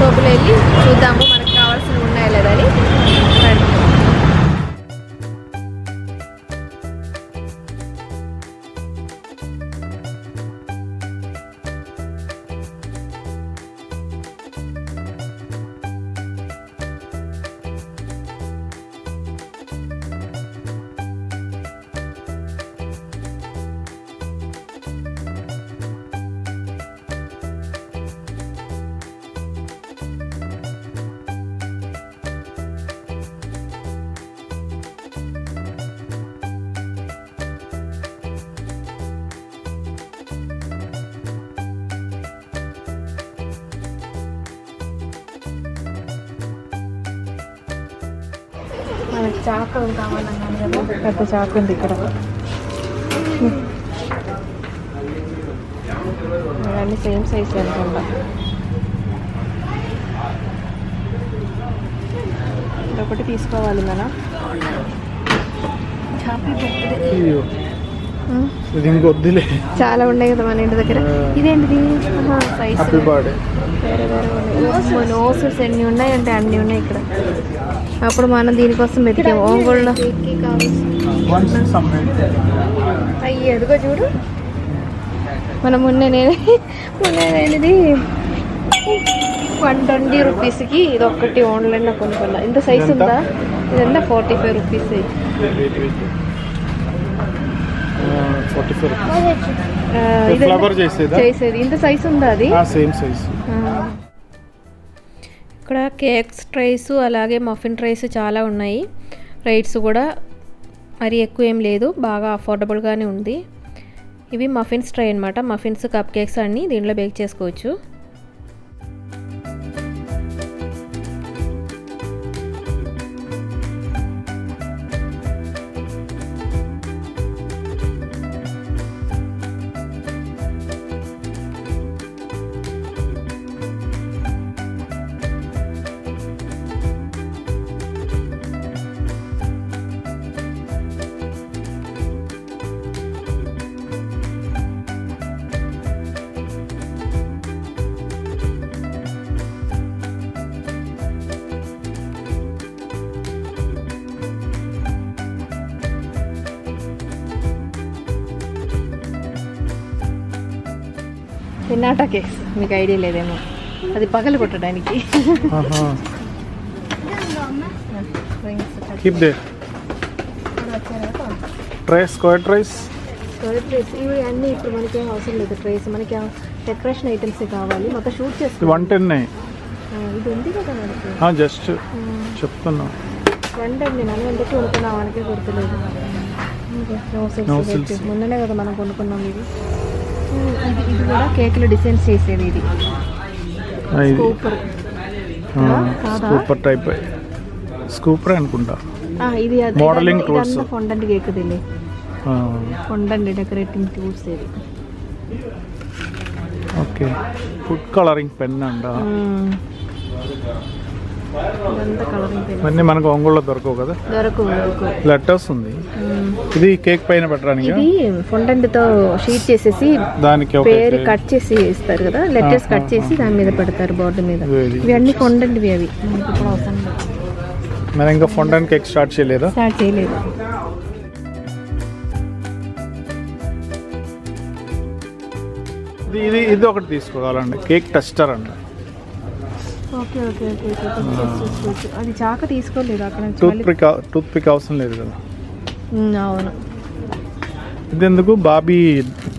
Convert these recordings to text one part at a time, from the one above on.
లోపల వెళ్ళి చూద్దాము మనకు కావాల్సినవి ఉన్నాయా లేదని. మనకి చాకు కావాలన్నాను కదా, పెద్ద చాకు ఉంది ఇక్కడ. అన్నీ సేమ్ సైజ్ అనుకుంటా. ఇదొకటి తీసుకోవాలి మనం. చాలా ఉన్నాయి కదా మన ఇంటి దగ్గర. ఇదేంటిది? సైజ్ వేరే వేరే ఉన్నాయి. నోసెస్ ఎన్ని ఉన్నాయంటే అన్నీ ఉన్నాయి ఇక్కడ. అప్పుడు మనం దీనికోసం వెతికాము ఒంగోలులో. అయ్యి ఎదుగో చూడు, మనం మొన్నేది 120 రూపీస్కి ఇది ఒక్కటి ఆన్లైన్లో కొనుక్కున్నా. ఇంత సైజ్ ఉందా? ఇదంతా 45 రూపీస్. చేసేది ఇంత సైజ్ ఉందా? అది సేమ్ సైజ్. ఇక్కడ కేక్స్ ట్రైస్ అలాగే మఫిన్ ట్రైస్ చాలా ఉన్నాయి. రేట్స్ కూడా మరి ఎక్కువ ఏం లేదు, బాగా అఫోర్డబుల్గానే ఉంది. ఇవి మఫిన్స్ ట్రై అనమాట. మఫిన్స్, కప్ కేక్స్ అన్నీ దీంట్లో బేక్ చేసుకోవచ్చు. పిన్నాటా కేక్స్ మీకు ఐడియా లేదేమో, అది పగలు కొట్టడానికి. ఇవి అన్నీ ఇప్పుడు మనకి ఏం అవసరం లేదు. ట్రేస్ మనకి డెకరేషన్ ఐటమ్స్ కావాలి. మొత్తం షూట్ చేసుకుంటాం. ఇది ఉంది కదా మనకి, జస్ట్ చెప్తున్నా. 110 మనం ఎంతకి కొనుక్కున్నాం మనకే గుర్తులేదు. మొన్ననే కదా మనం కొనుక్కున్నాం. ఇది కూడా కేక్లో డిజైన్స్ చేసేది. ఇది స్కూపర్ టైప్, స్కూపర్ అనుకుంటా. ఇది మోడలింగ్ టూల్స్, ఫొండంట్ కేక్ తెలియ ఫొండంట్ డెకరేటింగ్ టూల్స్. ఇది ఓకే. ఫుడ్ కలరింగ్ పెన్ అంట. ఇవన్నీ మనకు ఒంగోలులో దొరకవు కదా. దొరకవు. లెటర్స్ ఉంది. ఇది కేక్ పైన పెట్టడానికి. ఇది ఫొండంట్ తో షీట్ చేసేసి దానికి పేరు కట్ చేసి ఇస్తారు కదా. లెటర్స్ కట్ చేసి దాని మీద పెడతారు, బోర్డు మీద. ఇవి అన్ని ఫొండంట్ వి. అవి ఇప్పుడు అవసరం లేదు. మనం ఇంకా ఫొండంట్ కేక్ స్టార్ట్ చేయలేదు. ఇది ఒకటి తీసుకోవాలండి, కేక్ టెస్టర్ అండి. ఓకే. అది చాక తీసుకోలేదు అక్కడ. టూత్ పిక్ అవసరం లేదు కదా. అవును. ఇది ఎందుకు? బాబీ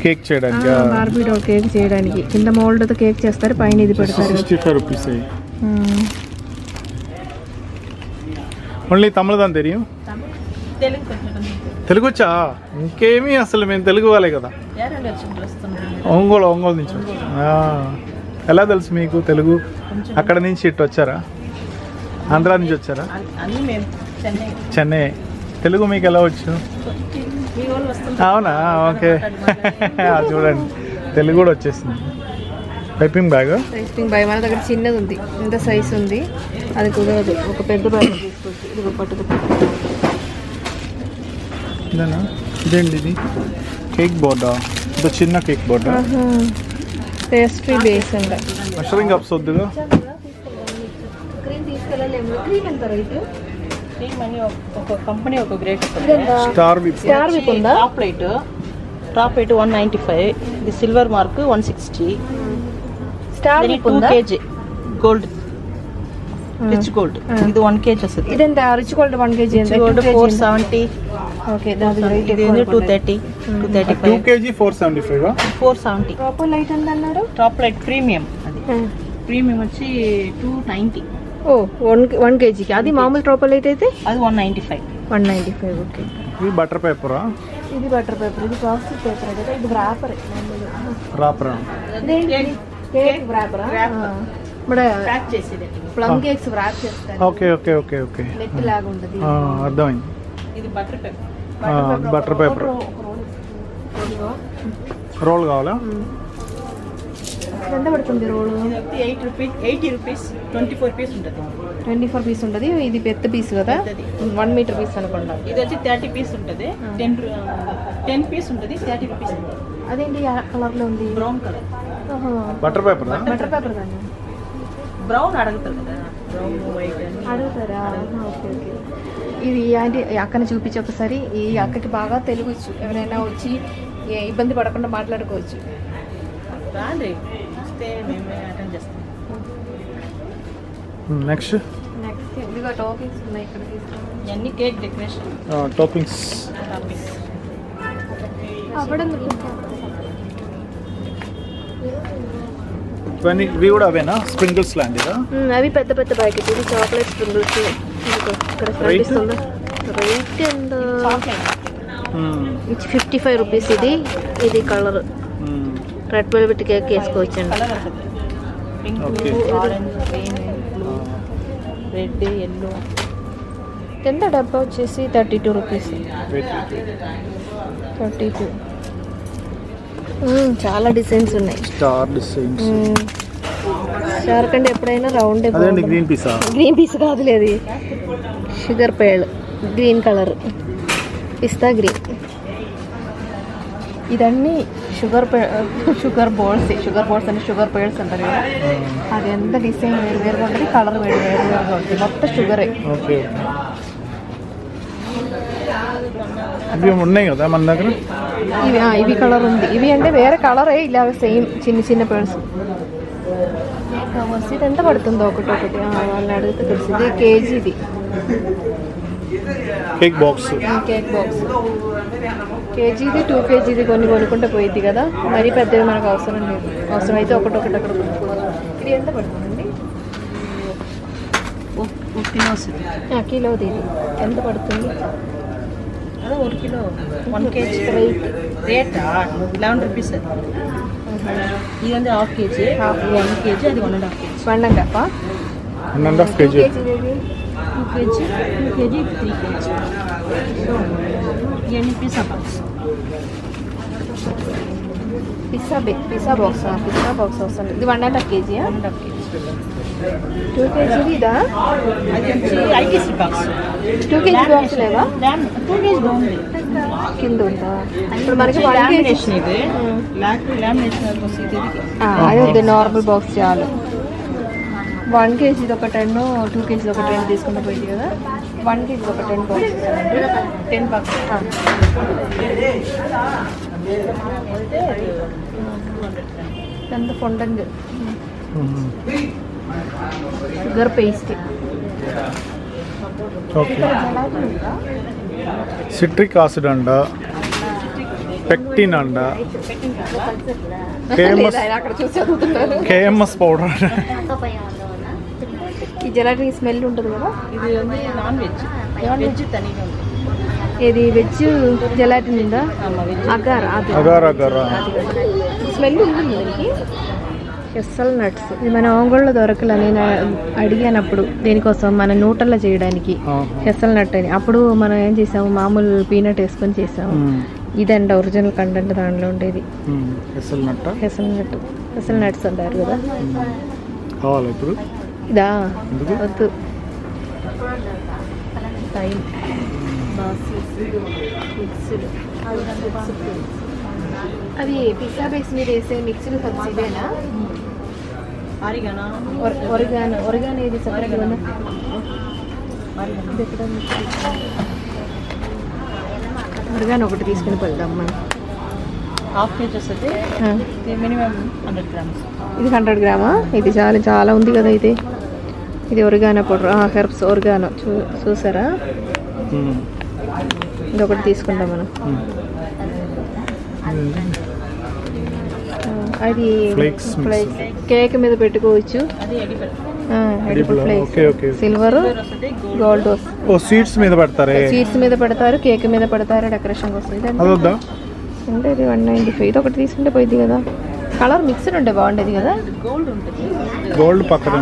కేక్ చేయడానికి, బార్బీ డాల్ కేక్ చేయడానికి. కింద మోల్డ్తో కేక్ చేస్తారు, పైన ఇది పెడతారు. 65 రూపీస్. ఓన్లీ తమిళదాన్ని తెలియం, తెలుగు వచ్చా? ఇంకేమీ అసలు మేము తెలుగు వాళ్ళే కదా. ఒంగోలు నుంచి. ఎలా తెలుసు మీకు తెలుగు? అక్కడ నుంచి ఇటు వచ్చారా? ఆంధ్రా నుంచి వచ్చారా? చెన్నై. తెలుగు మీకు ఎలా వచ్చు? అవునా? ఓకే. చూడండి, తెలుగు కూడా వచ్చేసింది. పైపింగ్ బ్యాగ్ మన దగ్గర చిన్నది ఉంది, ఇంత సైజ్ ఉంది. అది కుదరదు, ఒక పెద్ద బ్యాగ్ తీసుకోవచ్చు. ఇది పట్టుకు. ఇదేంటి? ఇది కేక్ బోర్డా? ఇంత చిన్న కేక్ బోర్డా? పేస్ట్రీ బేస్ అంట. మషరింగ్ కప్స్ వద్దుగా. క్రీమ్ ఎంత రేటు? క్రీమ్ అని ఒక కంపెనీ ఒక గ్రేట్ స్టార్ విప్ ఉందా? టాప్ రేట్ 195, ఇది సిల్వర్ మార్క్ 160. స్టార్ విప్ 2 ఉందా? kg గోల్డ్, రిచ్ గోల్డ్, ఇది 1 kg వస్తుంది. ఇదెంత? రిచ్ గోల్డ్ 1 kg ఎంత? గోల్డ్ 470. ఓకే, దాని రేట్ ఇది 230, 235. 2 kg 475. 470. ప్రాపర్ లైట్ ఎంత అన్నారు? టాప్ రేట్ ప్రీమియం, అది ప్రీమియం వచ్చి 290. ఓ 1 kgకి. అది మామూలు ట్రోపల్ లైట్ అయితే అది 195. 195. ఓకే. ఇది బటర్ పేపరా? ఇది బటర్ పేపర్, ఇది ప్లాస్టిక్ పేపర్ కదా. ఇది వ్రాపర్. రాపరా? కేక్ వ్రాపరా? ప్యాక్ చేసేది. ప్లమ్ కేక్స్ వ్రాప్ చేస్తారు. Okay okay okay okay, net లాగా ఉంటుంది. అర్థమైంది. ఇది butter paper. Butter paper roll కావాలా? ఎంత పడుతుంది రోల్? ఇది వచ్చి 80 రూపీస్ 24 పీస్ ఉంటుంది. 24 పీస్ ఉంటుంది. ఇది పెద్ద పీస్ కదా, 1 మీటర్ పీస్ అనుకుంటా. ఇది వచ్చి 30 పీస్ ఉంటుంది. 10 పీస్ ఉంటుంది, 30 రూపీస్. అదేంటి కలర్ లో ఉంది? Brown colour. Butter paper. Butter paper దాన్ని బ్రౌన్ అడుగుతారు కదా, బ్రౌన్ వైట్ అని అడుగుతారా? Okay okay. ఇది అంటే అక్కని చూపించి ఒకసారి. ఈ అక్కకి బాగా తెలుగు వచ్చు, ఎవరైనా వచ్చి ఇబ్బంది పడకుండా మాట్లాడుకోవచ్చు. రాండి, వస్తే మేమే అటెండ్ చేస్తాం. నెక్స్ట్ ఇదిగో టాపింగ్స్ ఉన్నాయి ఇక్కడ. తీసుకున్నాం ఇవన్నీ కేక్ డెకరేషన్ టాపింగ్స్. ఇవి కూడా అవేనా? స్ప్రింకిల్స్ లాంటిదా? అవి పెద్ద పెద్ద ప్యాకెట్. ఇది చాక్లెట్ స్ప్రింకిల్స్. ఇక్కడ కనిపిస్తుందా రేట్? అండ్ ఇది 55 రూపీస్. ఇది కలర్ రెడ్ వెల్వెట్ కేక్ వేసుకోవచ్చండి. Pink, orange, green, blue, red, yellow. ఎంత డబ్బా వచ్చేసి 32 రూపీస్. 32. చాలా డిజైన్స్ ఉన్నాయి. Star designs. స్టార్ కంటే ఎప్పుడైనా round. Green peas. Green peas కాదులేదు, sugar pale green colour, pista green. ఇదన్నీ షుగర్ బోల్స్. షుగర్ బోల్స్ అంటే షుగర్ పేల్స్ అంటారు కదా. అది ఎంత డిజైన్ వేరువేరుగా ఉంటుంది, కలర్ వేరువేరుగా ఉంటుంది. మొత్తం షుగరే. ఓకే. ఇవి ఉన్నాయి కదా మన దగ్గర. ఇవి కలర్ ఉంది. ఇవి అంటే వేరే కలరే, ఇలా సేమ్ చిన్న చిన్న పేల్స్. ఇది ఎంత పడుతుందో ఒకటి వాళ్ళని అడిగితే తెలిసింది. కేజీది కేక్ బాక్స్. కేజీది 2 kgది కొన్ని కొనుక్కుంటే పోయింది కదా. మరీ పెద్దవి మనకు అవసరం లేదు. అవసరం అయితే ఒకటి అక్కడ కొనుక్కోవచ్చు. ఇది ఎంత పడుతుందండి? కిలోది. ఇది ఎంత పడుతుంది? అదే 1 కిలో 1 kg రేట్ 11 రూపీస్. అది ఇది வந்து 1/2 kg, 1 kg, అది 1.5 kg. 1.5 kg. 2 kg, 3 kg. ఇవన్నీ పిజ్జా బాక్స్. పిజ్జా బాక్స్ వస్తుంది. ఇది 1.5 kg. 1.5 kg. 2 kg ఇదా? అది వచ్చి ఐటీసీ బాక్స్. 2 kg బాక్స్ లేవా? 2 kg బాగుంది. కింద ఉందా? ఇప్పుడు మనకి 1 kg. లామినేషన్ ఇది. లామినేషన్ వస్తుంది. అదే నార్మల్ బాక్స్ చాలు. 1 kg ఒక 10, 2 kg ఒక 10 తీసుకుంటూ పోయింది కదా. 1 kg ఒక 10 బాక్స్. 10 బాక్స్. ఎంత fondant sugar paste. Okay. Citric acid and, pectin and, KMS powder. ఈ జెలాటిన్ స్మెల్ ఉంటుంది కదా. ఇది నాన్ వెజ్. వెజ్ తనిగా ఉంటుంది. ఇది వెజ్ జెలాటిన్ ఉందా? అగార్ స్మెల్ ఉంటుంది దీనికి. Hazel nuts. ఇది మన ఒంగోళ్ళలో దొరకలే. నేను అడిగానప్పుడు దీనికోసం మన నూటల్లో చేయడానికి హెస్సల్ నట్ అని. అప్పుడు మనం ఏం చేసాము, మామూలు పీనట్ వేసుకొని చేసాము. ఇదండి ఒరిజినల్ కంటెంట్ దాంట్లో ఉండేది. హెస్సల్ నట్స్ అంటారు కదా. ఇప్పుడు ఇదా వద్దు. అవి పిజ్జా బేస్ మీద వేసే మిక్స్డ్ హర్బ్స్ ఇవేనా? ఆరిగానా ఒరిగానో ఇది సెపరేట్ ఉంది. ఒరిగానో ఒకటి తీసుకుని వెళ్దాం మనం. హాఫ్ కేజీ వస్తుంది, మినిమం 100 grams. ఇది 100 గ్రామా? ఇది చాలా చాలా ఉంది కదా ఇది. ఇది ఒరిగానో పౌడర్, హెర్బ్స్ ఒరిగానో చూసారా? ఇది ఒకటి తీసుకుంటాం మనం. అది ఫ్లేక్స్ కేక్ మీద పెట్టుకోవచ్చు. సిల్వర్ గోల్డ్ సీడ్స్ మీద పెడతారు, సీడ్స్ మీద పెడతారు, కేక్ మీద పెడతారు, డెకరేషన్ వస్తుంది. అంటే ఇది 195. ఇది ఒకటి తీసుకుంటే పోయింది కదా. కలర్ మిక్స్డ్ ఉంటే బాగుండేది కదా. గోల్డ్ పక్కన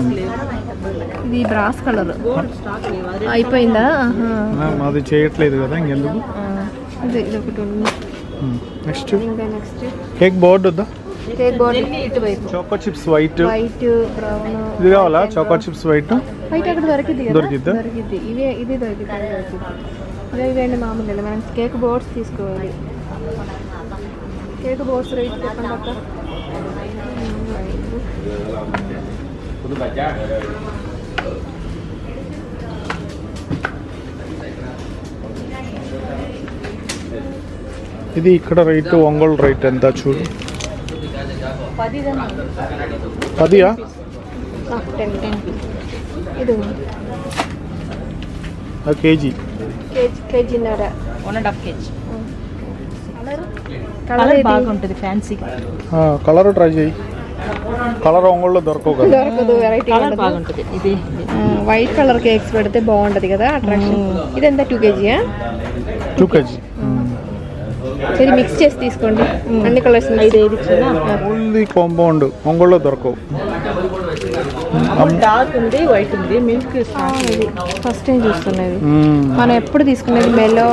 ఇది బ్రాస్ కలర్ అయిపోయిందా? అది చేయట్లేదు కదా ఇంకెందుకు. ఇది ఒకటి ఉంది. నెక్స్ట్ ఇంకా నెక్స్ట్ కేక్ బోర్డ్ వద్దా? కేక్ బోర్డ్ ఇటువైపు చాకో చిప్స్ వైట్ బ్రౌన్. ఇది కావాలా? చాకో చిప్స్ వైట్ అక్కడ దొరికింది కదా. దొరికిద్దా? దొరికింది. ఇది దొరికింది. ఇవేండి మామూలు మనం కేక్ బోర్డ్స్ తీసుకోవాలి. కేక్ బోర్డ్స్ రేట్ చెప్పండి అక్క. ఇది ఇక్కడ రేటు ఒంగోలు రేట్ ఎంత చూడు. 10 ఇది కేజీ. కేజీన్నర. 1.5 kg. కలర్ బాగుంటుంది, ఫ్యాన్సీగా. కలర్ ట్రై చేయి. కలర్ ఒంగోలులో దొరకవు కదా. దొరకదు, వెరైటీ కలర్ బాగుంటుంది. ఇది వైట్ కలర్ కేక్స్ పెడితే బాగుంటది కదా, అట్రాక్షన్. ఇది ఎంత 2 kg? 2 kg. సరే మిక్స్ చేసి తీసుకోండి అన్ని కలర్స్. ఓన్లీ కాంపౌండ్ ఒంగోలులో దొరకవు. డార్క్ ఉంది, వైట్ ఉంది, మిల్క్. ఫస్ట్ టైం చూస్తున్నది మనం ఎప్పుడు తీసుకునేది మెలో.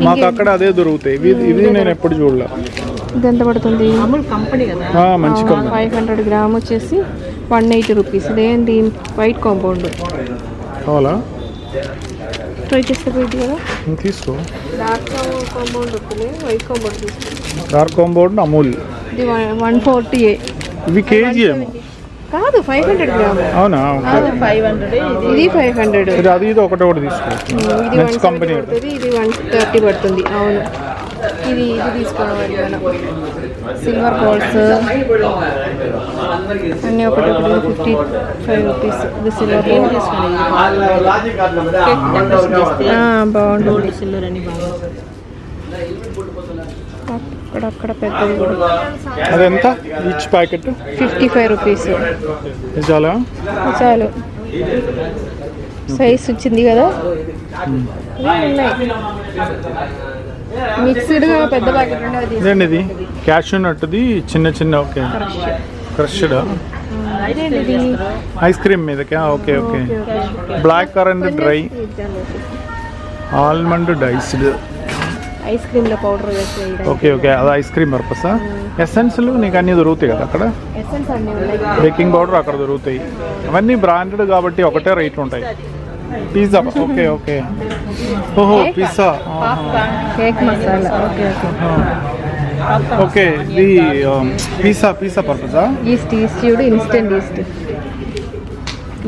మాకు అక్కడ అదే దొరుకుతాయి. ఇది నేను ఎప్పుడు చూడలే. ఇది ఎంత పడుతుంది? అమూల్ కంపెనీ కదా, మంచి కంపెనీ. 500 గ్రామ్ వచ్చేసి 180 రూపీస్. ఇదేంటి వైట్ కాంపౌండ్ కావాలా? ట్రై చేస్తే పోయింది కదా. తీసుకో. డార్క్ కాంపౌండ్ వస్తుంది, వైట్ కాంపౌండ్ తీసుకోండి. Dark compound Amul. ఇది 140. ఇవి కేజీ ఏమో కాదు, 500 గ్రామ్. అవునా? 500. ఇది 500. అది ఇది ఒకటి తీసుకో. ఇది 170 పడుతుంది, ఇది 130 పడుతుంది. అవును, ఇది తీసుకోవాలి మనం. సిల్వర్ బాల్స్ అన్నీ ఒకటి 55 రూపీస్. ఇది సిల్వర్ బాగుంటుంది. సిల్వర్ అని బాగుంటుంది. అక్కడ పెద్దది కూడా. అదెంత ఈచ్ ప్యాకెట్? 55 రూపీస్. చాలా చాలు. సైజ్ వచ్చింది కదా. మిక్స్డ్గా పెద్ద ప్యాకెట్ ఉండేది. ఇదేంటి ఇది? క్యాష్యూ నట్టుది చిన్న చిన్న. ఓకే, క్రష్డ్ ఐస్ క్రీమ్ మీదకా? Okay okay. Black currant dry almond diced ice క్రీమ్లో పౌడర్ వేసి. ఓకే ఓకే, అది ఐస్ క్రీమ్ పర్పసా? ఎసెన్స్లు నీకు అన్నీ దొరుకుతాయి కదా అక్కడ. ఎసెన్స్ అన్నీ ఉన్నాయి. బేకింగ్ పౌడర్ అక్కడ దొరుకుతాయి. అవన్నీ బ్రాండెడ్ కాబట్టి ఒకటే రేట్ ఉంటాయి. పిజ్జా. Okay okay. ఓహో, pizza. Cake masala. Okay okay. Okay, ఇది పిజ్జా పర్పసా? ఈస్ట్ చూడు, ఇన్స్టెంట్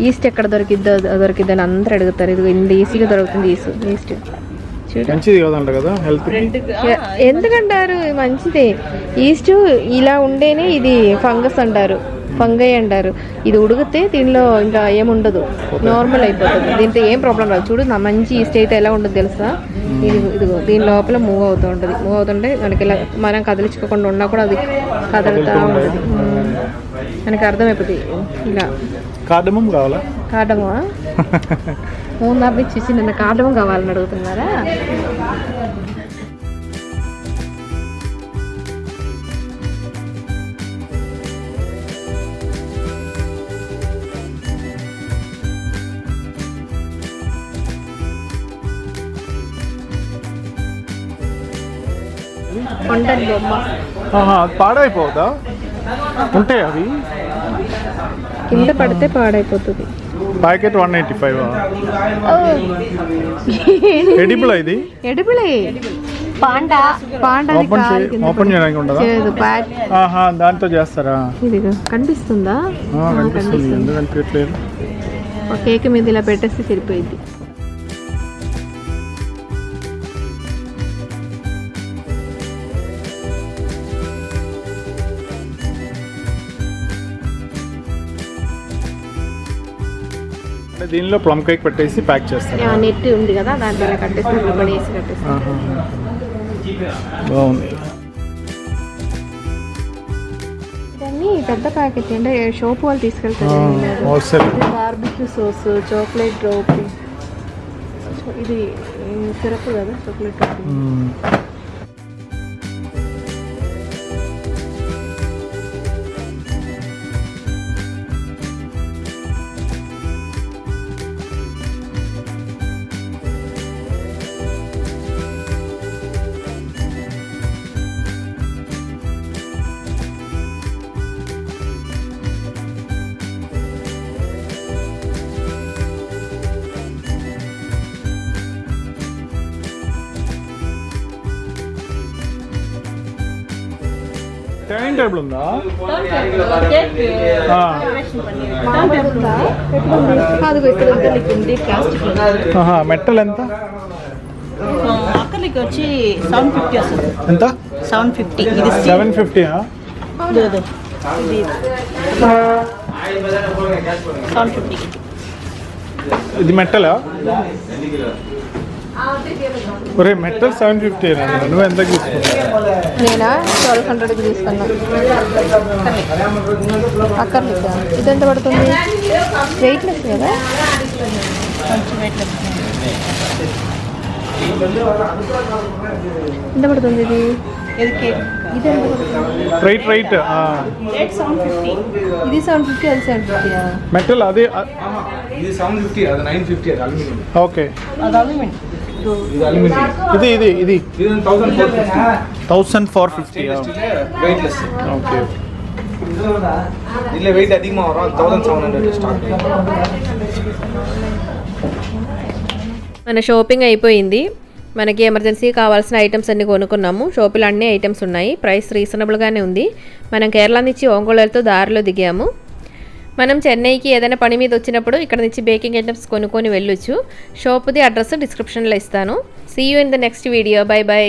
ఈస్ట్ ఎక్కడ దొరికిద్దని అందరూ అడుగుతారు. ఇది ఇంత ఈజీగా దొరుకుతుంది ఈస్ట్. మంచిది కదంట కదా హెల్త్. ఎందుకంటారు? మంచిదే. ఈస్ట్ ఇలా ఉండేనే ఇది ఫంగస్ అంటారు, ఫంగై అంటారు. ఇది ఉడికితే దీనిలో ఇంకా ఏముండదు, నార్మల్ అయిపోతుంది. దీంతో ఏం ప్రాబ్లం రాదు. చూడు, నా మంచి ఈస్ట్ అయితే ఎలా ఉంటుంది తెలుసా? ఇదిగో దీని లోపల మూవ్ అవుతుంటే మనకి ఇలా మనం కదిలించుకోకుండా ఉన్నా కూడా అది కదులుతూ ఉంటుంది. మనకి అర్థమైపోతుంది. ఇలా కార్డమం కావాలా? కాడమా? మూడు అవి చూసి నిన్న కాడమం కావాలని అడుగుతున్నారా? కొండని బొమ్మ. పాడైపోదా? ఉంటాయి అవి కింద పడితే పాడైపోతుంది. ప్యాకెట్ 185. ఎడిబుల్ ఇది? ఎడిబులే. ఓపెన్ చేయడానికి ఉండదా? ఆహా, దాంతో చేస్తారా? ఇదిగో కనిపిస్తుందా? కనిపిస్తుంది. ఎందుకు కనిపించట్లేదు? ఒక కేక్ మీద ఇలా పెట్టేస్తే సరిపోయింది. దీనిలో ప్లమ్ కేక్ పెట్టేసి ప్యాక్ చేస్తారు. నెట్ ఉంది కదా, దాంట్లో కట్టేసి పడేసి కట్టేస్తాం. బాగుంది. ఇవన్నీ పెద్ద ప్యాకెట్ అంటే షాప్ వాళ్ళు తీసుకెళ్తారు. బార్బిక్యూ సాస్, చాక్లెట్ డ్రాప్, ఇది సిరప్ కదా, చాక్లెట్ డ్రాప్. టైం టేబుల్ ఉందా? మెట్టలు ఎంత? అక్కడికి వచ్చి 750 వస్తుంది. ఎంత? 750. ఇది 750. ఇది మెట్టలా? ఒరే మెట్టల్ 750. నువ్వు ఎంత తీసుకున్నావు? నేనా 1200కి తీసుకున్నా. అక్కర్లేదా? ఇది ఎంత పడుతుంది? వెయిట్లెస్ కదా? ఎంత పడుతుంది ఇది? Right right. ఇది 750, అది 750. మెటల్ అదే. ఇది 750, అది 950. అది అల్యూమినియం. ఓకే. అది అల్యూమినియం. ఇది అల్యూమినియం. ఇది 1450. వెయిట్లెస్. ఓకే. இதுல வெயிட் அதிகமா வரும். 1700 ஸ்டார்ட். మన షాపింగ్ అయిపోయింది. మనకి ఎమర్జెన్సీ కావాల్సిన ఐటమ్స్ అన్ని కొనుక్కున్నాము. షాపులో అన్ని ఐటమ్స్ ఉన్నాయి. ప్రైస్ రీజనబుల్గానే ఉంది. మనం కేరళ నుంచి ఒంగోలుతో దారిలో దిగాము. మనం చెన్నైకి ఏదైనా పని మీద వచ్చినప్పుడు ఇక్కడ నుంచి బేకింగ్ ఐటమ్స్ కొనుక్కొని వెళ్ళొచ్చు. షాపుది అడ్రస్ డిస్క్రిప్షన్లో ఇస్తాను. See you in the next video. Bye by.